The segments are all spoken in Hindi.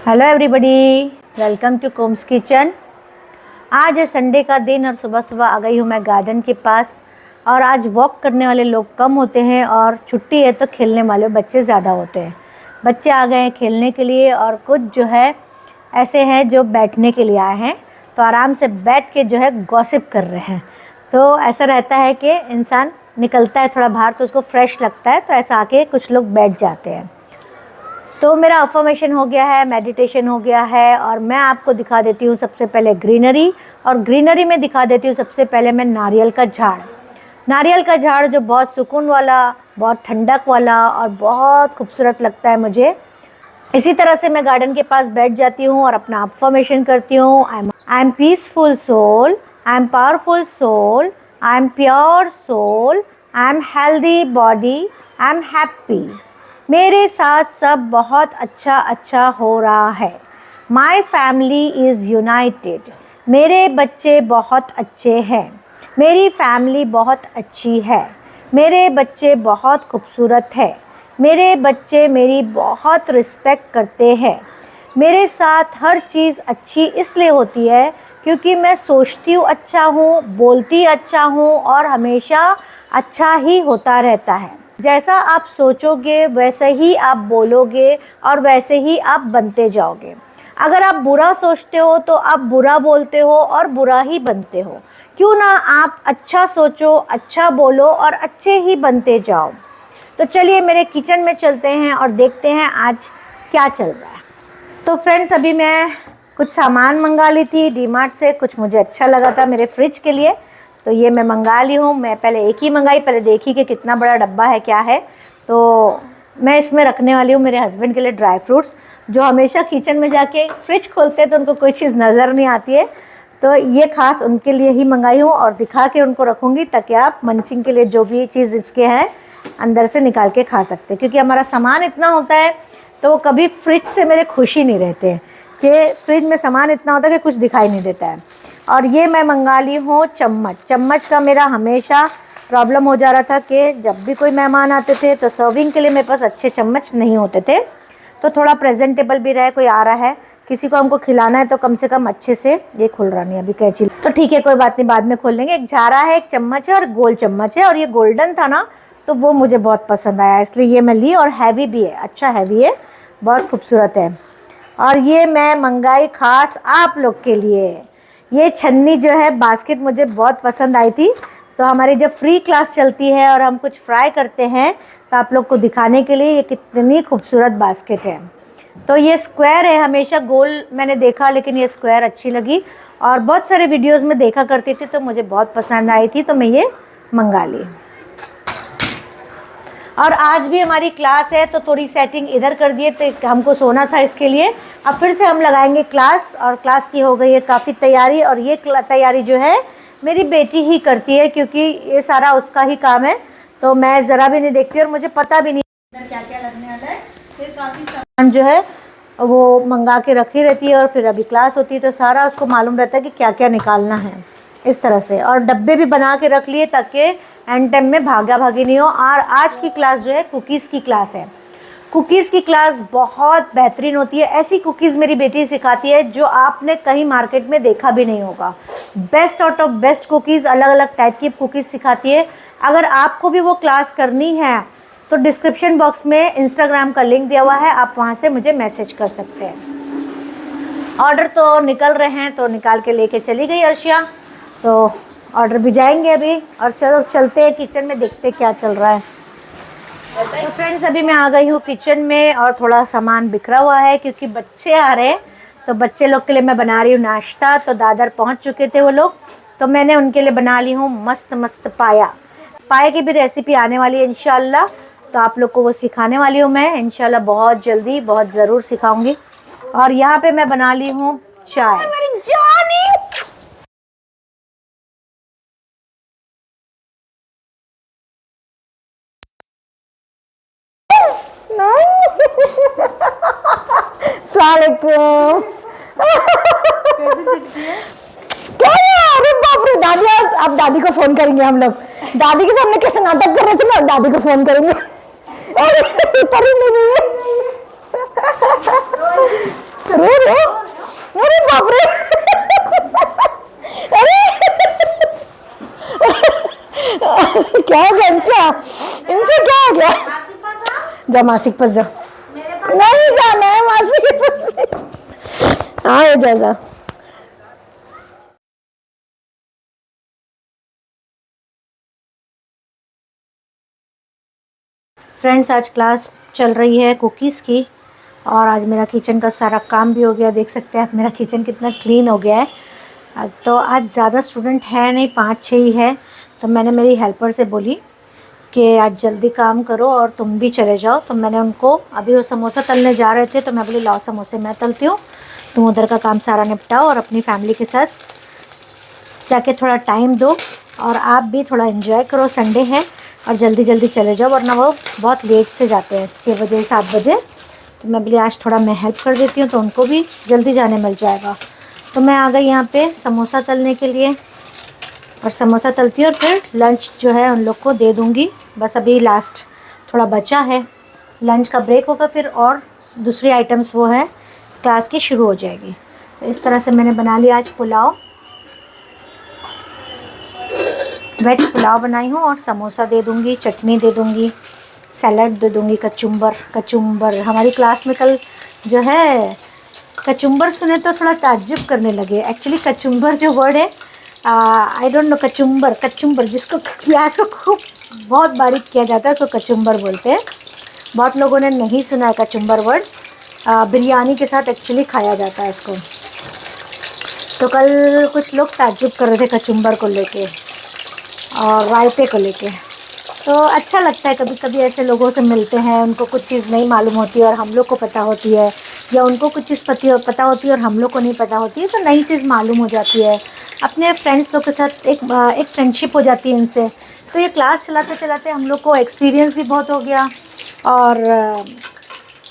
हेलो एवरीबॉडी, वेलकम टू कोम्स किचन। आज है संडे का दिन और सुबह सुबह आ गई हूँ मैं गार्डन के पास। और आज वॉक करने वाले लोग कम होते हैं और छुट्टी है तो खेलने वाले बच्चे ज़्यादा होते हैं। बच्चे आ गए हैं खेलने के लिए और कुछ जो है ऐसे हैं जो बैठने के लिए आए हैं, तो आराम से बैठ के जो है गॉसिप कर रहे हैं। तो ऐसा रहता है कि इंसान निकलता है थोड़ा बाहर तो उसको फ्रेश लगता है, तो ऐसा आके कुछ लोग बैठ जाते हैं। तो मेरा अफर्मेशन हो गया है, मेडिटेशन हो गया है और मैं आपको दिखा देती हूँ सबसे पहले ग्रीनरी। और ग्रीनरी में दिखा देती हूँ सबसे पहले मैं नारियल का झाड़। नारियल का झाड़ जो बहुत सुकून वाला, बहुत ठंडक वाला और बहुत खूबसूरत लगता है मुझे। इसी तरह से मैं गार्डन के पास बैठ जाती हूँ और अपना अफर्मेशन करती हूँ। I am peaceful soul, I am powerful soul, I am pure soul, I am healthy body, I am happy. मेरे साथ सब बहुत अच्छा हो रहा है। My family is united. मेरे बच्चे बहुत अच्छे हैं। मेरी फैमिली बहुत अच्छी है। मेरे बच्चे बहुत खूबसूरत है। मेरे बच्चे मेरी बहुत रिस्पेक्ट करते हैं। मेरे साथ हर चीज़ अच्छी इसलिए होती है क्योंकि मैं सोचती हूँ अच्छा हूँ, बोलती अच्छा हूँ और हमेशा अच्छा ही होता रहता है। जैसा आप सोचोगे वैसे ही आप बोलोगे और वैसे ही आप बनते जाओगे। अगर आप बुरा सोचते हो तो आप बुरा बोलते हो और बुरा ही बनते हो। क्यों ना आप अच्छा सोचो, अच्छा बोलो और अच्छे ही बनते जाओ। तो चलिए मेरे किचन में चलते हैं और देखते हैं आज क्या चल रहा है। तो फ्रेंड्स, अभी मैं कुछ सामान मंगा ली थी डीमार्ट से। कुछ मुझे अच्छा लगा था मेरे फ्रिज के लिए, तो ये मैं मंगा ली हूँ। मैं पहले एक ही मंगाई, पहले देखी कि कितना बड़ा डब्बा है, क्या है। तो मैं इसमें रखने वाली हूँ मेरे हस्बैंड के लिए ड्राई फ्रूट्स, जो हमेशा किचन में जाके फ्रिज खोलते हैं तो उनको कोई चीज़ नज़र नहीं आती है। तो ये खास उनके लिए ही मंगाई हूँ और दिखा के उनको रखूँगी ताकि आप मंचिंग के लिए जो भी चीज़ इसके हैं अंदर से निकाल के खा सकते हैं। क्योंकि हमारा सामान इतना होता है तो वो कभी फ्रिज से मेरे खुश ही नहीं रहते हैं कि फ्रिज में सामान इतना होता है कि कुछ दिखाई नहीं देता है। और ये मैं मंगा ली हूँ चम्मच का मेरा हमेशा प्रॉब्लम हो जा रहा था कि जब भी कोई मेहमान आते थे तो सर्विंग के लिए मेरे पास अच्छे चम्मच नहीं होते थे। तो थोड़ा प्रेजेंटेबल भी रहे, कोई आ रहा है, किसी को हमको खिलाना है तो कम से कम अच्छे से। ये खुल रहा नहीं अभी कैंची, तो ठीक है कोई बात नहीं, बाद में खोल लेंगे। एक झारा है, एक चम्मच है और गोल चम्मच है, और ये गोल्डन था ना तो वो मुझे बहुत पसंद आया इसलिए ये मैं ली। और हैवी भी है, अच्छा हैवी है, बहुत खूबसूरत है। और ये मैं मंगाई खास आप लोग के लिए। ये छन्नी जो है बास्केट मुझे बहुत पसंद आई थी। तो हमारी जब फ्री क्लास चलती है और हम कुछ फ्राई करते हैं तो आप लोग को दिखाने के लिए ये कितनी खूबसूरत बास्केट है। तो ये स्क्वायर है, हमेशा गोल मैंने देखा लेकिन ये स्क्वायर अच्छी लगी और बहुत सारे वीडियोस में देखा करती थी तो मुझे बहुत पसंद आई थी, तो मैं ये मंगा ली। और आज भी हमारी क्लास है तो थोड़ी सेटिंग इधर कर दिए, तो हमको सोना था इसके लिए। अब फिर से हम लगाएंगे क्लास, और क्लास की हो गई है काफ़ी तैयारी। और ये तैयारी जो है मेरी बेटी ही करती है क्योंकि ये सारा उसका ही काम है, तो मैं ज़रा भी नहीं देखती और मुझे पता भी नहीं अंदर क्या क्या लगने वाला है। फिर काफ़ी सामान जो है वो मंगा के रखी रहती है और फिर अभी क्लास होती है तो सारा उसको मालूम रहता है कि क्या क्या निकालना है इस तरह से। और डब्बे भी बना के रख लिए ताकि एंड टाइम में भागा भागी नहीं हो। और आज की क्लास जो है कुकीज़ की क्लास है। कुकीज़ की क्लास बहुत बेहतरीन होती है। ऐसी कुकीज़ मेरी बेटी सिखाती है जो आपने कहीं मार्केट में देखा भी नहीं होगा। Best out of best cookies, अलग अलग टाइप की कुकीज़ सिखाती है। अगर आपको भी वो क्लास करनी है तो डिस्क्रिप्शन बॉक्स में इंस्टाग्राम का लिंक दिया हुआ है, आप वहाँ से मुझे मैसेज कर सकते हैं। ऑर्डर तो निकल रहे हैं तो निकाल के लेके चली गई अर्शिया, तो ऑर्डर भी जाएंगे अभी। और चलो चलते हैं किचन में, देखते क्या चल रहा है। तो फ्रेंड्स, अभी मैं आ गई हूँ किचन में और थोड़ा सामान बिखरा हुआ है क्योंकि बच्चे आ रहे हैं, तो बच्चे लोग के लिए मैं बना रही हूँ नाश्ता। तो दादर पहुँच चुके थे वो लोग, तो मैंने उनके लिए बना ली हूँ मस्त मस्त पाया की भी रेसिपी आने वाली है इंशाल्लाह। तो आप लोग को वो सिखाने वाली हूँ मैं इंशाल्लाह, बहुत जल्दी, बहुत ज़रूर सिखाऊंगी। और यहाँ पे मैं बना ली हूँ चाय। अरे बाप रे, दादी अब दादी को फोन करेंगे हम लोग। दादी के सामने कैसे नाटक कर रहे थे ना, दादी को फोन करेंगे। रो रो, अरे बाप रे, अरे क्या घंटा, इनसे क्या हो गया? जा मासी के पास जा, नहीं जाना है मासी के पास, हाँ जा जा। फ्रेंड्स, आज क्लास चल रही है कुकीज़ की और आज मेरा किचन का सारा काम भी हो गया। देख सकते हैं आप मेरा किचन कितना क्लीन हो गया है। तो आज ज़्यादा स्टूडेंट है नहीं, 5-6 ही है। तो मैंने मेरी हेल्पर से बोली कि आज जल्दी काम करो और तुम भी चले जाओ। तो मैंने उनको, अभी वो समोसा तलने जा रहे थे तो मैं बोली लाओ समोसे मैं तलती हूँ, तुम उधर का काम सारा निपटाओ और अपनी फैमिली के साथ जाके थोड़ा टाइम दो और आप भी थोड़ा एंजॉय करो, संडे है। और जल्दी जल्दी चले जाओ वरना वो बहुत लेट से जाते हैं, 6 बजे 7 बजे। तो मैं बोली आज थोड़ा मैं हेल्प कर देती हूँ तो उनको भी जल्दी जाने मिल जाएगा। तो मैं आ गई यहाँ पे समोसा तलने के लिए और समोसा तलती हूँ और फिर लंच जो है उन लोग को दे दूँगी। बस अभी लास्ट थोड़ा बचा है, लंच का ब्रेक होगा फिर और दूसरी आइटम्स वो है क्लास की शुरू हो जाएगी। तो इस तरह से मैंने बना लिया आज पुलाव, वेज पुलाव बनाई हूँ और समोसा दे दूँगी, चटनी दे दूँगी, सैलड दे दूँगी। कचुम्बर हमारी क्लास में कल जो है कचुम्बर सुने तो थोड़ा ताज्जुब करने लगे। एक्चुअली कचुम्बर जो वर्ड है, आई डोंट नो, कचुम्बर जिसको प्याज को खूब बहुत बारीक किया जाता है उसको कचुम्बर बोलते हैं। बहुत लोगों ने नहीं सुना है कचुम्बर वर्ड। बिरयानी के साथ एक्चुअली खाया जाता है इसको। तो कल कुछ लोग ताज्जुब कर रहे थे कचुम्बर को लेके और रायते को लेके। तो अच्छा लगता है कभी कभी ऐसे लोगों से मिलते हैं, उनको कुछ चीज़ नहीं मालूम होती है और हम लोग को पता होती है, या उनको कुछ चीज़ पता होती है और हम लोग को नहीं पता होती है। तो नई चीज़ मालूम हो जाती है, अपने फ्रेंड्स लोग के साथ एक फ्रेंडशिप हो जाती है इनसे। तो ये क्लास चलाते चलाते हम लोग को एक्सपीरियंस भी बहुत हो गया और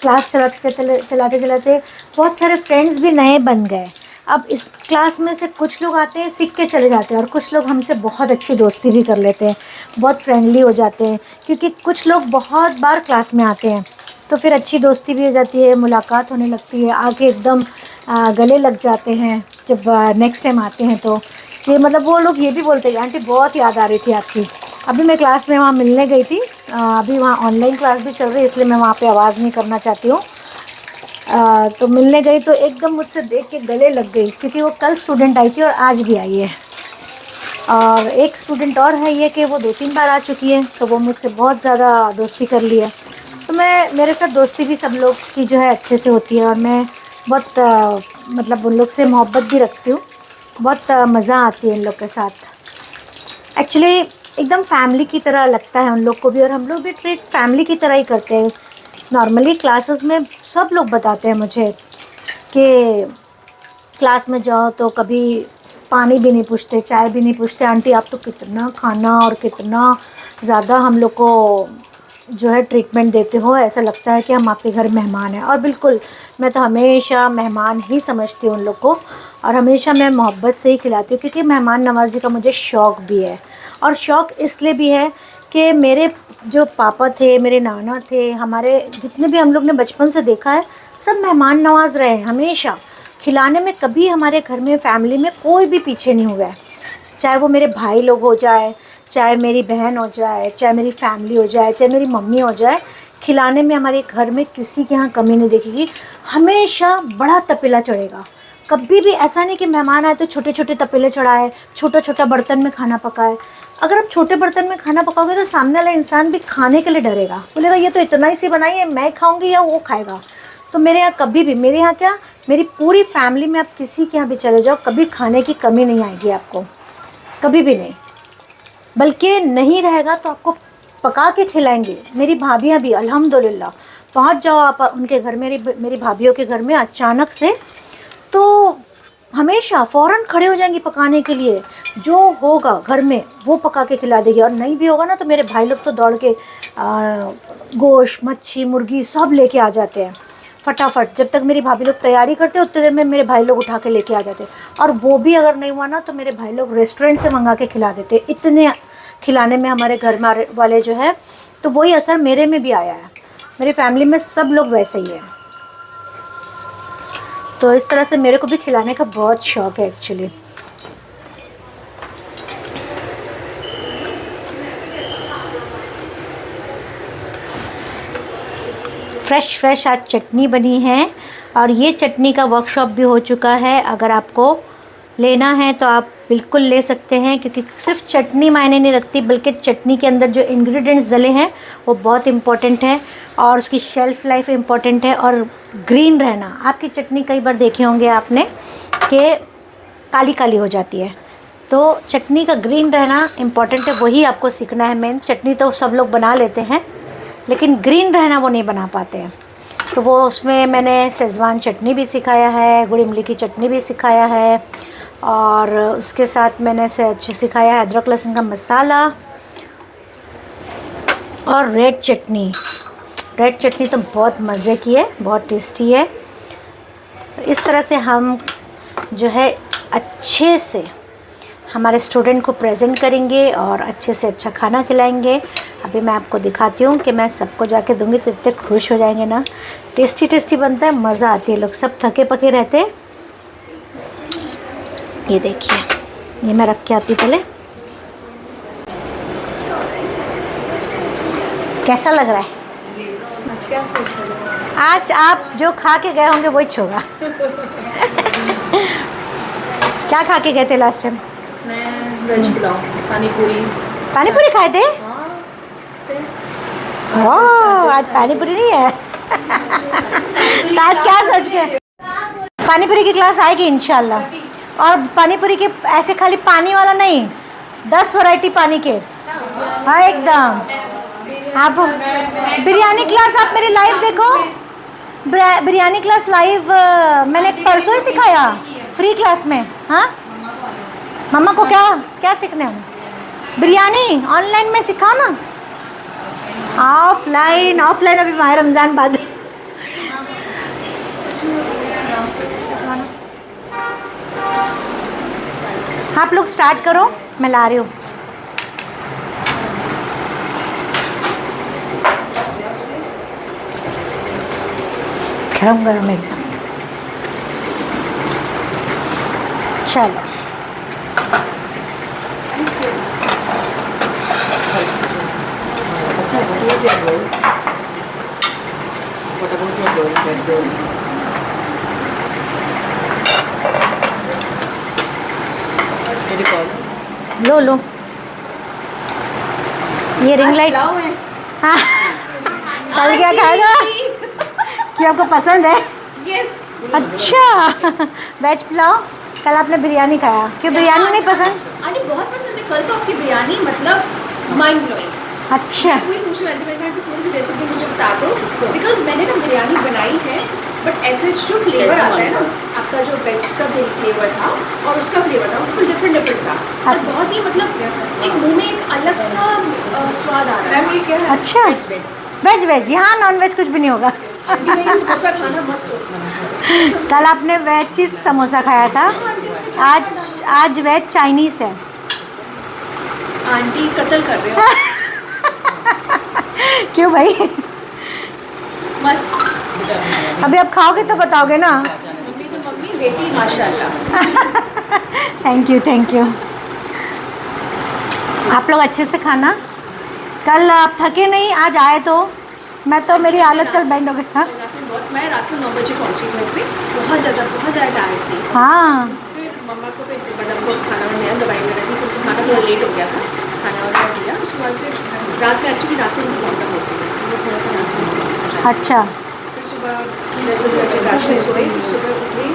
क्लास चलाते चलाते बहुत सारे फ्रेंड्स भी नए बन गए। अब इस क्लास में से कुछ लोग आते हैं सीख के चले जाते हैं और कुछ लोग हमसे बहुत अच्छी दोस्ती भी कर लेते हैं, बहुत फ्रेंडली हो जाते हैं। क्योंकि कुछ लोग बहुत बार क्लास में आते हैं तो फिर अच्छी दोस्ती भी हो जाती है, मुलाकात होने लगती है, आके एकदम गले लग जाते हैं जब नेक्स्ट टाइम आते हैं। तो ये मतलब वो लोग ये भी बोलते हैं आंटी बहुत याद आ रही थी आपकी। अभी मैं क्लास में वहाँ मिलने गई थी, अभी वहाँ ऑनलाइन क्लास भी चल रही है इसलिए मैं वहाँ पे आवाज़ नहीं करना चाहती हूँ। तो मिलने गई तो एकदम मुझसे देख के गले लग गई क्योंकि वो कल स्टूडेंट आई थी और आज भी आई है। और एक स्टूडेंट और है ये कि वो 2-3 बार आ चुकी है, तो वो मुझसे बहुत ज़्यादा दोस्ती कर ली है। तो मेरे साथ दोस्ती भी सब लोग की जो है अच्छे से होती है और मैं बहुत मतलब उन लोग से मोहब्बत भी रखती हूँ। बहुत मज़ा आती है इन लोग के साथ। एक्चुअली एकदम फैमिली की तरह लगता है उन लोग को भी और हम लोग भी ट्रीट फैमिली की तरह ही करते हैं। नॉर्मली क्लासेस में सब लोग बताते हैं मुझे कि क्लास में जाओ तो कभी पानी भी नहीं पूछते, चाय भी नहीं पूछते। आंटी आप तो कितना खाना और कितना ज़्यादा हम लोग को जो है ट्रीटमेंट देते हो, ऐसा लगता है कि हम आपके घर मेहमान हैं। और बिल्कुल मैं तो हमेशा मेहमान ही समझती हूँ उन लोग को और हमेशा मैं मोहब्बत से ही खिलाती हूँ क्योंकि मेहमान नवाजी का मुझे शौक़ भी है। और शौक़ इसलिए भी है कि मेरे जो पापा थे, मेरे नाना थे, हमारे जितने भी हम लोग ने बचपन से देखा है सब मेहमान नवाज रहे हैं। हमेशा खिलाने में कभी हमारे घर में फैमिली में कोई भी पीछे नहीं हुआ है। चाहे वो मेरे भाई लोग हो जाए, चाहे मेरी बहन हो जाए, चाहे मेरी फैमिली हो जाए, चाहे मेरी मम्मी हो जाए, खिलाने में हमारे घर में किसी के यहाँ कमी नहीं दिखेगी। हमेशा बड़ा तपेला चढ़ेगा। कभी भी ऐसा नहीं कि मेहमान आए तो छोटे छोटे तपेले चढ़ाए, छोटा छोटा बर्तन में खाना पकाए। अगर आप छोटे बर्तन में खाना पकाओगे तो सामने वाला इंसान भी खाने के लिए डरेगा, बोलेगा ये तो इतना ही सी बनाई है, मैं खाऊंगी या वो खाएगा। तो मेरे यहाँ कभी भी, मेरे यहाँ क्या, मेरी पूरी फैमिली में आप किसी के यहाँ भी चले जाओ कभी खाने की कमी नहीं आएगी आपको, कभी भी नहीं। बल्कि नहीं रहेगा तो आपको पका के खिलाएंगे। मेरी भाभियाँ भी अल्हम्दुलिल्लाह, पहुँच जाओ आप उनके घर, मेरी भाभीयों के घर में अचानक से तो हमेशा फ़ौरन खड़े हो जाएंगी पकाने के लिए। जो होगा घर में वो पका के खिला देगी और नहीं भी होगा ना तो मेरे भाई लोग तो दौड़ के गोश्त, मच्छी, मुर्गी सब लेके आ जाते हैं फटाफट। जब तक मेरी भाभी लोग तैयारी करते उतने देर में मेरे भाई लोग उठा के लेके आ जाते। और वो भी अगर नहीं हुआ ना तो मेरे भाई लोग रेस्टोरेंट से मंगा के खिला देते। इतने खिलाने में हमारे घर वाले जो है, तो वही असर मेरे में भी आया है। मेरी फैमिली में सब लोग वैसे ही है। तो इस तरह से मेरे को भी खिलाने का बहुत शौक़ है एक्चुअली। फ्रेश आज चटनी बनी है और ये चटनी का वर्कशॉप भी हो चुका है। अगर आपको लेना है तो आप बिल्कुल ले सकते हैं, क्योंकि सिर्फ चटनी मायने नहीं रखती, बल्कि चटनी के अंदर जो इंग्रेडिएंट्स डले हैं वो बहुत इम्पोर्टेंट है और उसकी शेल्फ़ लाइफ इम्पोर्टेंट है। और ग्रीन रहना, आपकी चटनी कई बार देखे होंगे आपने कि काली काली हो जाती है, तो चटनी का ग्रीन रहना इम्पोर्टेंट है, वही आपको सीखना है मेन। चटनी तो सब लोग बना लेते हैं, लेकिन ग्रीन रहना वो नहीं बना पाते हैं। तो वो उसमें मैंने शेज़वान चटनी भी सिखाया है, गुड़ इमली की चटनी भी सिखाया है, और उसके साथ मैंने सिखाया है अदरक लहसुन का मसाला और रेड चटनी। रेड चटनी तो बहुत मज़े की है, बहुत टेस्टी है। तो इस तरह से हम जो है अच्छे से हमारे स्टूडेंट को प्रेजेंट करेंगे और अच्छे से अच्छा खाना खिलाएंगे। अभी मैं आपको दिखाती हूँ कि मैं सबको जाके दूंगी तो इतने खुश हो जाएंगे ना। टेस्टी टेस्टी बनता है, मज़ा आती है, लोग सब थके पके रहते हैं। ये देखिए, ये मैं रख के आती पहले। कैसा लग रहा है? आज क्या स्पेशल है? आज आप जो खा के गए होंगे वही होगा। क्या खा के गए थे लास्ट टाइम? मैं वेज पुलाव, पानी पूरी खाए थे? हाँ, फिर ओह, आज पानी पूरी नहीं है। तो आज क्या सोच के? पानी पूरी की क्लास आएगी इंशाल्लाह। और पानी पूरी के ऐसे खाली पानी वाला नहीं, 10 वैरायटी पानी के। हाँ एकदम। आप बिरयानी क्लास आप मेरी लाइव देखो। बिरयानी क्लास लाइव मैंने परसों ही सिखाया फ्री क्लास में। हाँ, मम्मा को क्या सीखना है? बिरयानी ऑनलाइन में सिखाओ ना। ऑफलाइन अभी माह रमज़ान बाद। आप लोग स्टार्ट करो, मैं ला रही हूँ। गरम गरम एकदम। चलो, लो ये रिंग लाइट। हाँ, कल क्या खाएगा कि आपको पसंद है? यस। अच्छा, वेज पुलाव। कल आपने बिरयानी खाया, क्यों बिरयानी नहीं पसंद? आंटी बहुत पसंद है। कल तो आपकी बिरयानी मतलब माइंड ब्लोइंग। अच्छा, वही पूछने वाली थी, मैंने कहा थोड़ी सी रेसिपी मुझे बता दो, बिकॉज मैंने ना बिरयानी बनाई है, बट ऐसे जो फ्लेवर आता है ना, आपका जो वेज का फ्लेवर था और उसका फ्लेवर था बिल्कुल डिफरेंट था। और बहुत ही मतलब एक मुंह में एक अलग सा स्वाद आ रहा है। अच्छा, वेज यहाँ नॉन वेज कुछ भी नहीं होगा। समोसा खाना मस्त होता है। कल आपने वेज चीज़ समोसा खाया था, आज वेज चाइनीज़ है। आंटी कत्ल कर रहे हो। क्यों भाई? मस्त। अभी आप खाओगे तो बताओगे ना। मम्मी तो मम्मी, बेटी माशाल्लाह। Thank you. आप लोग अच्छे से खाना। कल आप थके नहीं, आज आए तो मैं तो मेरी हालत कल बैंड हो गई। हाँ, मैं रात को 9 बजे पहुंची घर पे, बहुत ज़्यादा टायर्ड थी। हाँ, फिर मम्मा को फिर मतलब को खाना बनाया, दवाई वगैरह दी, फिर खाना थोड़ा लेट हो गया था, खाना वगैरह दिया। उसके बाद फिर रात में एक्चुअली रात में प्रॉब्लम होती है, तो थोड़ा सा रात में। अच्छा, फिर सुबह वैसे रात में सोए, फिर सुबह उठी,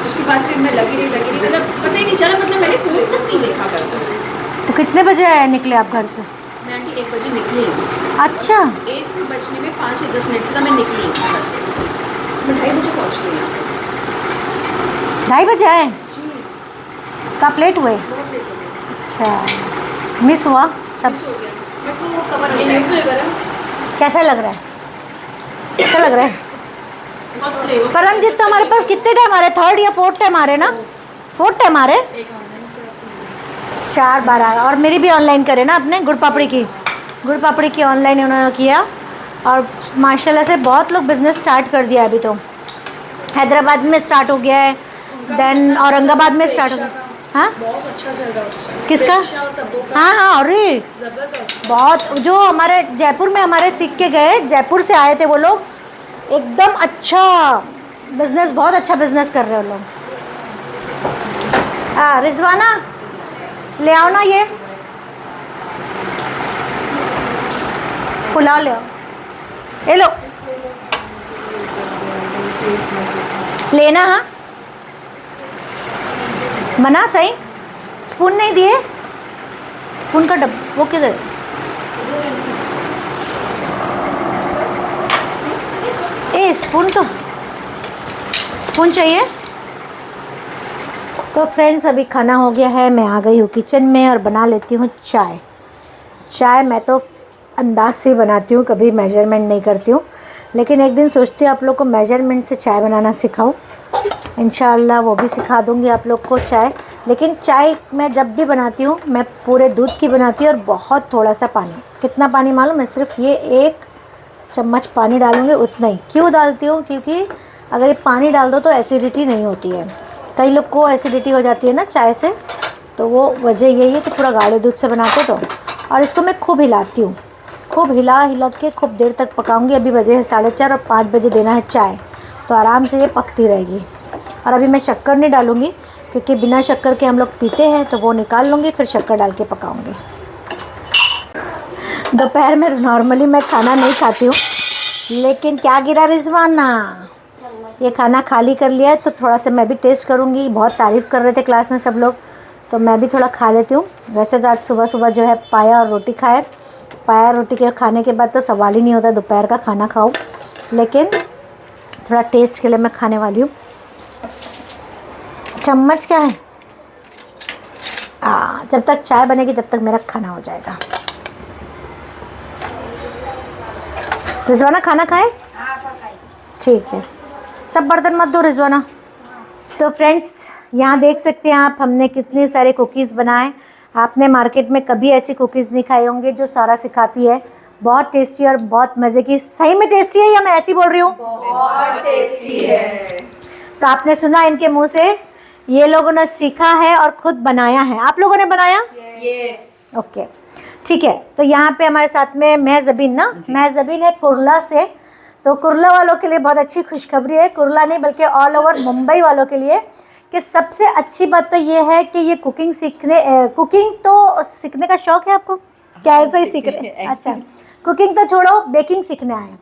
उसके बाद फिर मैं लगी रही मतलब पता ही नहीं चला, मतलब मैंने फ़ोन तक नहीं देखा करता। तो कितने बजे निकले आप घर से? मैं आंटी 1 बजे निकली हूँ। अच्छा, 1 बजने में 5 या 10 मिनट तक मैं निकली हूँ घर से। मैं 2:30 बजे पहुँच गई यहाँ पे। 2:30 बजे आए जी, तो आप लेट हुए? बहुत लेट हो गई। अच्छा, मिस हुआ सब। मिस हो गया। बट वो कवर हो गया। कैसा लग रहा है? अच्छा लग रहा है। बहुत फ्लेवर। परमजीत तो हमारे पास कितने टाइम आ रहे? 3rd या 4th टाइम आ रहे ना? 4th टाइम आ रहे? एक ऑनलाइन किया, 4 बार आया। और मेरी भी ऑनलाइन करे ना आपने, गुड़ पापड़ी की ऑनलाइन उन्होंने किया। और माशाल्लाह से बहुत लोग बिज़नेस स्टार्ट कर दिया अभी तो। हैदराबाद में स्टार्ट हो गया है, देन औरंगाबाद में स्टार्ट हो गया। हाँ बहुत अच्छा चल रहा है उसका। किसका? प्रेक्षा और तब्बों का हाँ हाँ, अरे जबरदस्त। बहुत, जो हमारे जयपुर में हमारे सीख के गए, जयपुर से आए थे वो लोग, एकदम अच्छा बिजनेस, बहुत अच्छा बिजनेस कर रहे हैं वो लोग। रिजवाना ले आओ ना, ये पुलाव ले आओ, ये लो लेना। हाँ बना सही, स्पून नहीं दिए, स्पून का डब्बा वो किधर है? ए स्पून तो, स्पून चाहिए। तो फ्रेंड्स अभी खाना हो गया है, मैं आ गई हूँ किचन में और बना लेती हूँ चाय। चाय मैं तो अंदाज से बनाती हूँ, कभी मेजरमेंट नहीं करती हूँ, लेकिन एक दिन सोचती हूँ आप लोग को मेजरमेंट से चाय बनाना सिखाऊं। इंशाअल्लाह वो भी सिखा दूँगी आप लोग को चाय। लेकिन चाय मैं जब भी बनाती हूँ मैं पूरे दूध की बनाती हूँ और बहुत थोड़ा सा पानी। कितना पानी मालूम है? सिर्फ ये 1 चम्मच पानी डालूँगी, उतना ही। क्यों डालती हूँ? क्योंकि अगर ये पानी डाल दो तो एसिडिटी नहीं होती है। कई लोग को एसिडिटी हो जाती है ना चाय से, तो वो वजह यही है कि पूरा गाढ़े दूध से बनाते तो। और इसको मैं खूब हिलाती हूँ, खूब हिला के खूब देर तक पकाऊंगी। अभी बजे है 4:30 और 5 बजे देना है चाय, तो आराम से ये पकती रहेगी। और अभी मैं शक्कर नहीं डालूँगी क्योंकि बिना शक्कर के हम लोग पीते हैं, तो वो निकाल लूँगी, फिर शक्कर डाल के पकाऊँगी। दोपहर में नॉर्मली मैं खाना नहीं खाती हूँ, लेकिन क्या गिरा रिजवाना, ये खाना खाली कर लिया है तो थोड़ा सा मैं भी टेस्ट करूँगी। बहुत तारीफ़ कर रहे थे क्लास में सब लोग, तो मैं भी थोड़ा खा लेती हूँ। वैसे तो आज सुबह सुबह जो है पाया और रोटी खाए, पाया रोटी के खाने के बाद तो सवाल ही नहीं होता दोपहर का खाना खाऊं, लेकिन थोड़ा टेस्ट के लिए मैं खाने वाली हूँ। चम्मच क्या है? जब तक चाय बनेगी तब तक मेरा खाना हो जाएगा। रिजवाना खाना खाए? ठीक है, सब बर्तन मत दो रिजवाना। तो फ्रेंड्स यहाँ देख सकते हैं आप, हमने कितने सारे कुकीज़ बनाए। आपने मार्केट में कभी ऐसी कुकीज़ नहीं खाए होंगे जो सारा सिखाती है। बहुत टेस्टी और बहुत मज़े की। सही में टेस्टी है या मैं ऐसी बोल रही हूँ? बहुत टेस्टी है। तो आपने सुना इनके मुंह से, ये लोगों ने सीखा है और खुद बनाया है। आप लोगों ने बनाया? यस। ओके ठीक है। तो यहाँ पे हमारे साथ में महज़बीन ना, महज़बीन है कुर्ला से। तो कुर्ला वालों के लिए बहुत अच्छी खुशखबरी है, कुर्ला नहीं बल्कि ऑल ओवर मुंबई वालों के लिए, कि सबसे अच्छी बात तो ये है कि ये कुकिंग तो सीखने का शौक है आपको? क्या ऐसा ही सीख रहे? अच्छा, कुकिंग तो छोड़ो, बेकिंग सीखना है।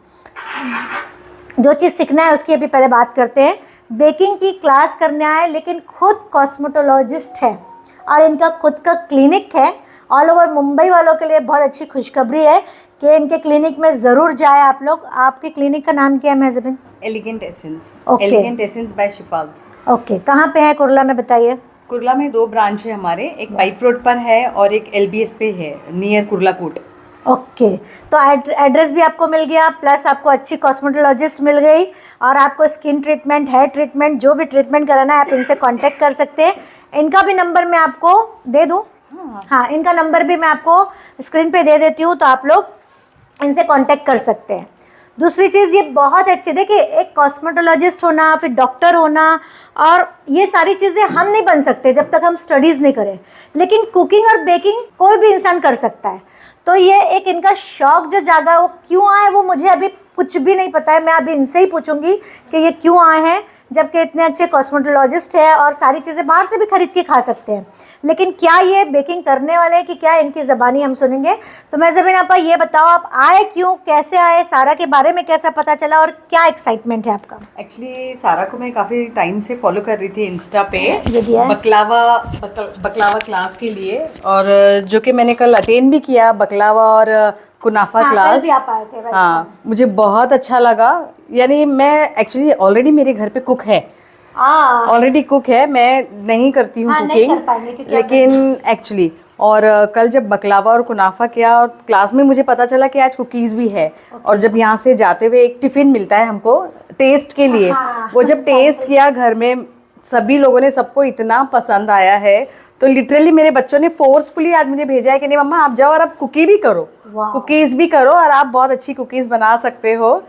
जो चीज़ सीखना है उसकी अभी पहले बात करते हैं। बेकिंग की क्लास करने आए, लेकिन खुद कॉस्मेटोलॉजिस्ट है और इनका खुद का क्लिनिक है। ऑल ओवर मुंबई वालों के लिए बहुत अच्छी खुशखबरी है कि इनके क्लिनिक में ज़रूर जाए आप लोग। आपके क्लिनिक का नाम क्या है Mahjabeen? Elegant essence. Okay. Elegant essence by Shifaz. Okay, कहाँ पे है कुर्ला में बताइए? कुर्ला में 2 ब्रांच है हमारे, एक पाइप रोड पर है और एक LBS पे है, नियर कुर्ला कोट। ओके, तो एड्रेस भी आपको मिल गया, प्लस आपको अच्छी कॉस्मेटोलॉजिस्ट मिल गई, और आपको स्किन ट्रीटमेंट, हेयर ट्रीटमेंट, जो भी ट्रीटमेंट कराना है आप इनसे कांटेक्ट कर सकते हैं। इनका भी नंबर मैं आपको दे दूं? हाँ, इनका नंबर भी मैं आपको स्क्रीन पे दे देती हूँ, तो आप लोग इनसे कांटेक्ट कर सकते हैं। दूसरी चीज़ ये बहुत अच्छी, देखिए एक कॉस्मेटोलॉजिस्ट होना, फिर डॉक्टर होना, और ये सारी चीज़ें हम नहीं बन सकते जब तक हम स्टडीज़ नहीं करें, लेकिन कुकिंग और बेकिंग कोई भी इंसान कर सकता है। तो ये एक इनका शौक जो जागा, वो क्यों आए वो मुझे अभी कुछ भी नहीं पता है। मैं अभी इनसे ही पूछूंगी कि ये क्यों आए हैं, जबकि इतने अच्छे कॉस्मेटोलॉजिस्ट है और सारी चीज़ें बाहर से भी खरीद के खा सकते हैं। लेकिन क्या ये बेकिंग करने वाले हैं कि क्या, इनकी ज़बानी हम सुनेंगे। तो महज़बीन आपा ये बताओ, आप आए क्यों, कैसे आए, सारा के बारे में कैसा पता चला और क्या एक्साइटमेंट है आपका? एक्चुअली सारा को मैं काफ़ी टाइम से फॉलो कर रही थी इंस्टा पे, ये दिया है। बकलावा क्लास के लिए, और जो कि मैंने कल अटेंड भी किया, बकलावा और कुनाफा हाँ, कल क्लास। भी आप आए थे, right? हाँ, मुझे बहुत अच्छा लगा। यानी मैं एक्चुअली ऑलरेडी मेरे घर पे कुक है, ऑलरेडी कुक है, मैं नहीं करती हूँ हाँ, नहीं कर कुकिंग, पाएंगे क्योंकि लेकिन एक्चुअली और कल जब बकलावा और कुनाफा किया और क्लास में मुझे पता चला कि आज कुकीज़ भी है। और जब यहाँ से जाते हुए एक टिफ़िन मिलता है हमको टेस्ट के लिए, हाँ, वो जब टेस्ट किया घर में सभी लोगों ने, सबको इतना पसंद आया है। तो लिटरली मेरे बच्चों ने फोर्सफुली आज मुझे भेजा है कि नहीं मम्मा आप जाओ और आप कुकी भी करो, वाह। कुकीज़ भी करो, और आप बहुत अच्छी कुकीज़ बना सकते हो।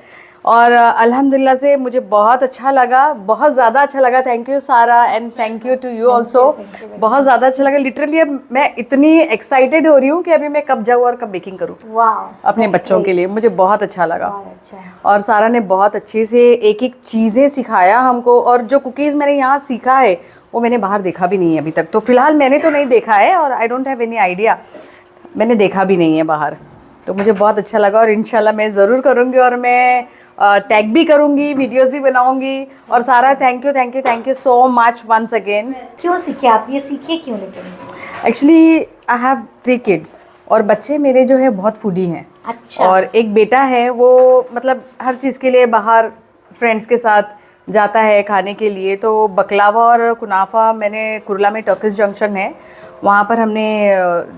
और अल्हम्दुलिल्लाह से मुझे बहुत अच्छा लगा, बहुत ज़्यादा अच्छा लगा। Thank you Sara and thank you to you also. बहुत ज़्यादा अच्छा लगा लिटरली। अब मैं इतनी एक्साइटेड हो रही हूँ कि अभी मैं कब जाऊँ और कब बेकिंग करूँ वाह, अपने बच्चों के लिए। मुझे बहुत अच्छा लगा बहुत अच्छा है। और सारा ने बहुत अच्छे से एक एक चीज़ें सिखाया हमको। और जो कुकीज़ मैंने यहाँ सीखा है वो मैंने बाहर देखा भी नहीं है अभी तक। तो फ़िलहाल मैंने तो नहीं देखा है और I don't have any idea, मैंने देखा भी नहीं है बाहर। तो मुझे बहुत अच्छा लगा और इंशाल्लाह मैं ज़रूर करूँगी और मैं टैग भी करूँगी, वीडियोस भी बनाऊँगी। और Sara thank you thank you thank you so much once again. क्यों सीखे आप, ये सीखे क्यों लेकिन? एक्चुअली आई हैव 3 किड्स और बच्चे मेरे जो है बहुत फूडी हैं। अच्छा। और एक बेटा है वो मतलब हर चीज़ के लिए बाहर फ्रेंड्स के साथ जाता है खाने के लिए। तो बकलावा और कुनाफा मैंने कुरला में टर्किश जंक्शन है वहाँ पर हमने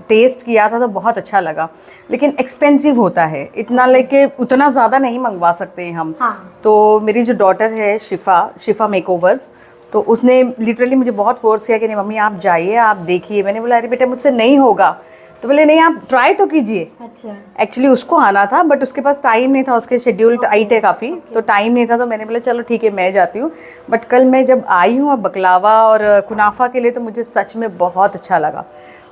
टेस्ट किया था तो बहुत अच्छा लगा। लेकिन एक्सपेंसिव होता है इतना, लेके उतना ज़्यादा नहीं मंगवा सकते हैं हम। हाँ। तो मेरी जो डॉटर है शिफा मेकओवर्स, तो उसने लिटरली मुझे बहुत फोर्स किया कि नहीं मम्मी आप जाइए आप देखिए। मैंने बोला अरे बेटा मुझसे नहीं होगा। तो बोले नहीं आप ट्राई तो कीजिए। अच्छा। एक्चुअली उसको आना था बट उसके पास टाइम नहीं था, उसके शेड्यूल टाइट है काफ़ी, तो टाइम नहीं था। तो मैंने बोला चलो ठीक है मैं जाती हूँ। बट कल मैं जब आई हूँ बकलावा और कुनाफा के लिए तो मुझे सच में बहुत अच्छा लगा,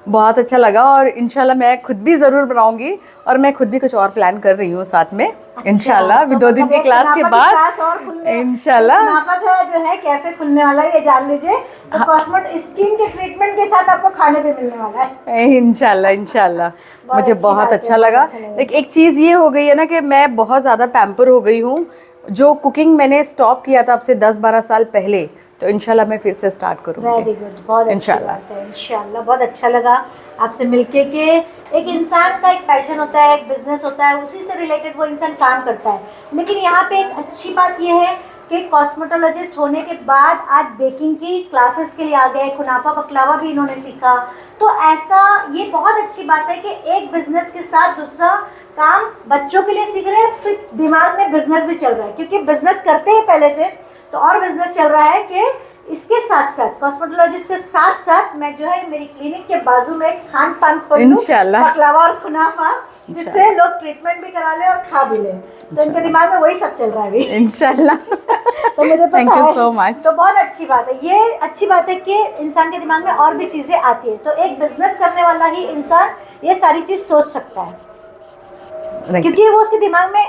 बहुत अच्छा लगा। और इंशाल्लाह मैं खुद भी ज़रूर बनाऊंगी और मैं खुद भी कुछ और प्लान कर रही हूँ साथ में। इंशाल्लाह अभी 2 दिन की क्लास के बाद इंशाल्लाह कुनाफा का जो है कैफे खुलने वाला है, ये जान लीजिए। तो कॉस्मेटिक स्किन के ट्रीटमेंट के साथ आपको खाने पे मिलने वाला है। इंशाल्लाह इंशाल्लाह। मुझे अच्छी बहुत बात है, अच्छा बहुत लगा। अच्छा लगा। लेकिन एक चीज़ ये हो गई है ना कि मैं बहुत ज़्यादा पैम्पर हो गई हूँ। जो कुकिंग मैंने स्टॉप किया था अब से 10-12 साल पहले, तो इंशाल्लाह मैं फिर से स्टार्ट करूँगी। वेरी गुड, बहुत अच्छी इंशाल्लाह। बात है। इंशाल्लाह बहुत अच्छा लगा आपसे मिलके कि एक इंसान का एक पैशन होता है, एक बिजनेस होता है, उसी से रिलेटेड वो इंसान काम करता है। लेकिन यहाँ पे एक अच्छी बात ये है कि कॉस्मेटोलॉजिस्ट होने के बाद आज बेकिंग की क्लासेस के लिए आ गए, कुनाफा बकलावा भी इन्होंने सीखा। तो ऐसा ये बहुत अच्छी बात है कि एक बिजनेस के साथ दूसरा काम बच्चों के लिए सीख रहे हैं, फिर दिमाग में बिजनेस भी चल रहा है, क्योंकि बिजनेस करते हैं पहले से, तो और बिजनेस चल रहा है कि इसके साथ साथ कॉस्मेटोलॉजिस्ट के साथ साथ मैं जो है मेरी क्लिनिक के बाजू में खान पान खोल लूं, इंशाल्लाह। बकलावा और कुनाफा, जिससे लोग ट्रीटमेंट भी करा ले और खा भी ले। तो इनके दिमाग में वही सब चल रहा है अभी। इंशाल्लाह। तो मुझे पता Thank you है। so much. तो बहुत अच्छी बात है, ये अच्छी बात है कि इंसान के दिमाग में और भी चीज़ें आती है। तो एक बिजनेस करने वाला ही इंसान ये सारी चीज़ सोच सकता है, क्योंकि वो उसके दिमाग में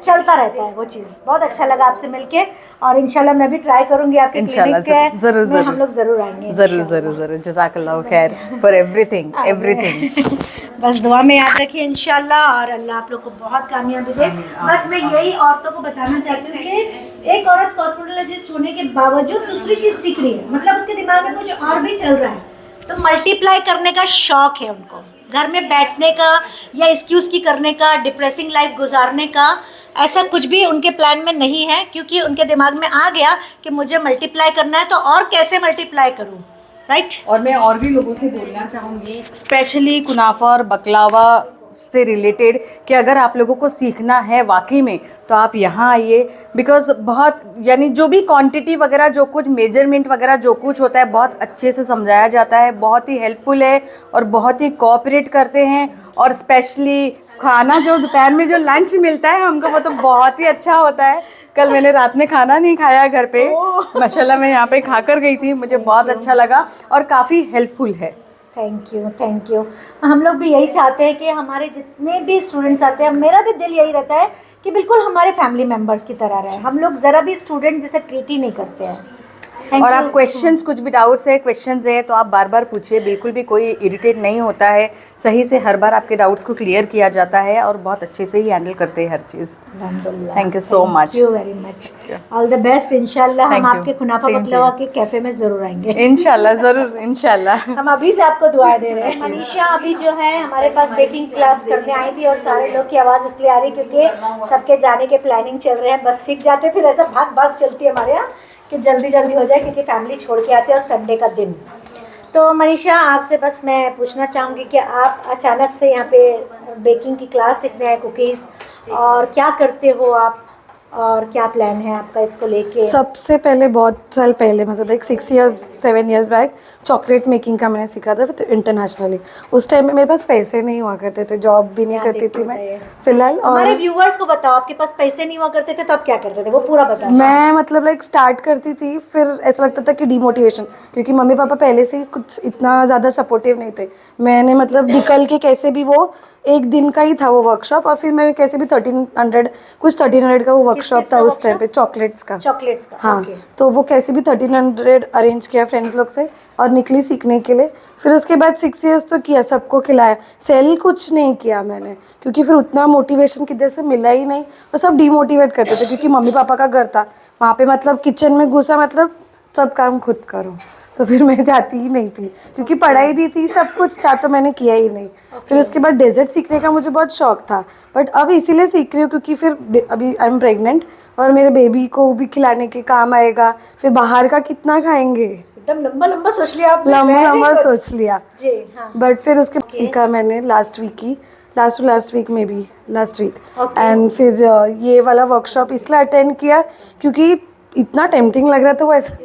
चलता रहता है वो चीज़। बहुत अच्छा लगा आपसे मिलके और इंशाल्लाह मैं भी ट्राई करूंगी आपके इंशाल्लाह, क्लिनिक के ज़रूर, में ज़रूर। हम लोग ज़रूर आएंगे। ज़रूर इंशाल्लाह। ज़रूर ज़रूर। जज़ाकल्लाह खैर फॉर एवरीथिंग एवरीथिंग। बस दुआ में याद रखिए इंशाल्लाह, और अल्लाह आप लोग को बहुत कामयाबी दे। बस मैं यही औरतों को बताना चाहती हूँ कि एक औरत कॉस्मेटोलॉजिस्ट होने के बावजूद दूसरी चीज़ सीख रही है, मतलब उसके दिमाग में कुछ और भी चल रहा है, तो मल्टीप्लाई करने का शौक है उनको, घर में बैठने का या एक्सक्यूज़ की करने का, डिप्रेसिंग लाइफ गुजारने का ऐसा कुछ भी उनके प्लान में नहीं है, क्योंकि उनके दिमाग में आ गया कि मुझे मल्टीप्लाई करना है, तो और कैसे मल्टीप्लाई करूँ, राइट। और मैं और भी लोगों से बोलना चाहूँगी स्पेशली कुनाफा और बकलावा से रिलेटेड कि अगर आप लोगों को सीखना है वाकई में तो आप यहाँ आइए। बिकॉज बहुत यानी जो भी क्वांटिटी वगैरह जो कुछ मेजरमेंट वगैरह जो कुछ होता है बहुत अच्छे से समझाया जाता है, बहुत ही हेल्पफुल है और बहुत ही कोऑपरेट करते हैं। और स्पेशली खाना जो दोपहर में जो लंच मिलता है हमको वो तो बहुत ही अच्छा होता है। कल मैंने रात में खाना नहीं खाया घर पे, माशाल्लाह मैं यहाँ पे खा कर गई थी, मुझे बहुत अच्छा लगा और काफ़ी हेल्पफुल है। Thank you thank you. हम लोग भी यही चाहते हैं कि हमारे जितने भी स्टूडेंट्स आते हैं, मेरा भी दिल यही रहता है कि बिल्कुल हमारे फैमिली मेम्बर्स की तरह रहे। हम लोग ज़रा भी स्टूडेंट जैसे ट्रीट ही नहीं करते हैं। और आप क्वेश्चंस कुछ भी डाउट्स है क्वेश्चंस है तो आप बार बार पूछिए, बिल्कुल भी कोई इरिटेट नहीं होता है, सही से हर बार आपके डाउट्स को क्लियर किया जाता है और बहुत अच्छे से ही हैंडल करते हैं हर चीज़। अल्हम्दुलिल्लाह। Thank you so much. Thank you very much. All the best. इंशाल्लाह हम Thank you. आपके कुनाफा Same to बकलावा you. के कैफ़े में ज़रूर आएंगे। इंशाल्लाह ज़रूर इंशाल्लाह। हम अभी से आपको दुआएं दे रहे हैं। मनीषा अभी जो है हमारे पास बेकिंग क्लास करने आई थी और सारे लोग की आवाज़ इसलिए आ रही क्योंकि सबके जाने के प्लानिंग चल रहे हैं। बस सीख जाते फिर ऐसा भाग भाग चलती है हमारे यहाँ कि जल्दी जल्दी हो जाए, क्योंकि फैमिली छोड़ के आते हैं और संडे का दिन। तो मनीषा आपसे बस मैं पूछना चाहूँगी कि आप अचानक से यहाँ पे बेकिंग की क्लास सीखने आए, कुकीज़, और क्या करते हो आप और क्या प्लान है आपका इसको लेके? सबसे पहले बहुत साल पहले मतलब एक 6 years 7 years back chocolate making का मैंने सीखा था इंटरनेशनली। उस टाइम में मेरे पास पैसे नहीं हुआ करते थे, जॉब भी नहीं करती थी मैं फिलहाल। हमारे और व्यूअर्स को बताओ, आपके पास पैसे नहीं हुआ करते थे तो आप क्या करते थे, वो पूरा बताओ। मैं मतलब लाइक स्टार्ट करती थी, फिर ऐसा लगता था कि डिमोटिवेशन, क्योंकि मम्मी पापा पहले से ही कुछ इतना ज़्यादा सपोर्टिव नहीं थे। मैंने मतलब निकल के कैसे भी, वो एक दिन का ही था वो वर्कशॉप, और फिर मैंने कैसे भी 1300 का वो वर्कशॉप था उस टाइम पे, चॉकलेट्स का। हाँ, ओके। तो वो कैसे भी 1300 अरेंज किया फ्रेंड्स लोग से और निकली सीखने के लिए। फिर उसके बाद 6 years तो किया, सबको खिलाया, सेल कुछ नहीं किया मैंने, क्योंकि फिर उतना मोटिवेशन किधर से मिला ही नहीं, और सब डीमोटिवेट करते थे क्योंकि मम्मी पापा का घर था वहाँ पे, मतलब किचन में घुसा मतलब सब काम खुद करो, तो फिर मैं जाती ही नहीं थी, क्योंकि पढ़ाई भी थी, सब कुछ था, तो मैंने किया ही नहीं। फिर उसके बाद डेजर्ट सीखने का मुझे बहुत शौक था, बट अब इसीलिए सीख रही हूँ क्योंकि फिर अभी आई एम प्रेग्नेंट और मेरे बेबी को भी खिलाने के काम आएगा, फिर बाहर का कितना खाएंगे, एकदम लंबा लंबा सोच लिया आपने। लंबा सोच लिया। जी हाँ। बट फिर उसके सीखा मैंने लास्ट वीक में भी लास्ट वीक। एंड फिर ये वाला वर्कशॉप इसलिए अटेंड किया क्योंकि इतना टेम्पटिंग लग रहा था वो ऐसा